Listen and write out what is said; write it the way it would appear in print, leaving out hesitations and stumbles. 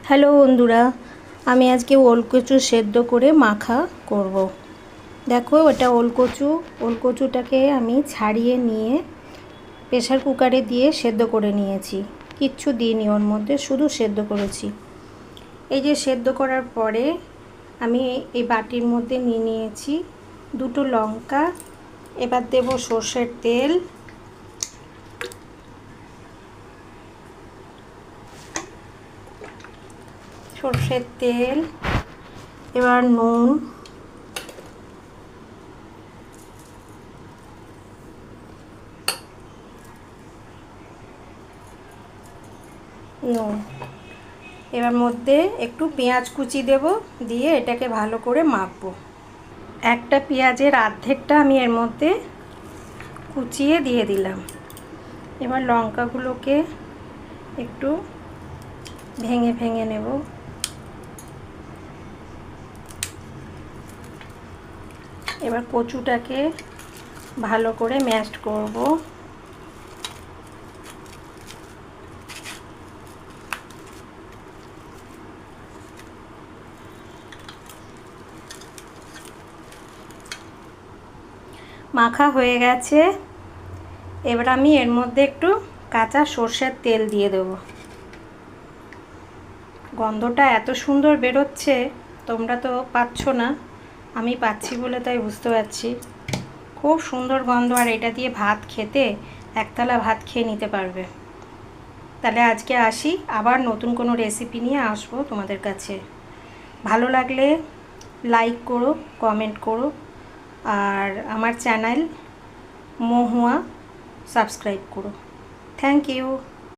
Hello বন্ধুরা, আমি আজকে ওলকচু সেদ্ধ করে মাখা করব। দেখো এটা ওলকচুটাকে আমি ছাড়িয়ে নিয়ে প্রেসার কুকারে দিয়ে সেদ্ধ করে নিয়েছি। কিচ্ছু দিইনি ওর মধ্যে, শুধু সেদ্ধ করেছি। এই যে সেদ্ধ করার পরে আমি এই বাটির মধ্যে নিয়ে নিয়েছি দুটো লঙ্কা। এবার দেব সর্ষের তেল, এবার নুন, এবার মধ্যে একটু পেঁয়াজ কুচি দেব, দিয়ে এটাকে ভালো করে মাখবো। একটা পেঁয়াজের অর্ধেকটা আমি এর মধ্যে কুচিয়ে দিয়ে দিলাম। এবার লঙ্কাগুলোকে একটু ভেঙে ভেঙে নেব। এবার কচুটাকে ভালো করে ম্যাশ করব। মাখা হয়ে গেছে। এবার আমি এর মধ্যে একটু কাঁচা সর্ষের তেল দিয়ে দেব। গন্ধটা এত সুন্দর বেরোচ্ছে, তোমরা তো পাচ্ছ না, আমি পাচ্ছি বলে তাই বুঝতে পারছি। খুব সুন্দর গন্ধ, আর এটা দিয়ে ভাত খেতে একতলা ভাত খেয়ে নিতে পারবে। তাহলে আজকে আসি, আবার নতুন কোনো রেসিপি নিয়ে আসবো তোমাদের কাছে। ভালো লাগলে লাইক করো, কমেন্ট করো, আর আমার চ্যানেল মহুয়া সাবস্ক্রাইব করো। Thank you.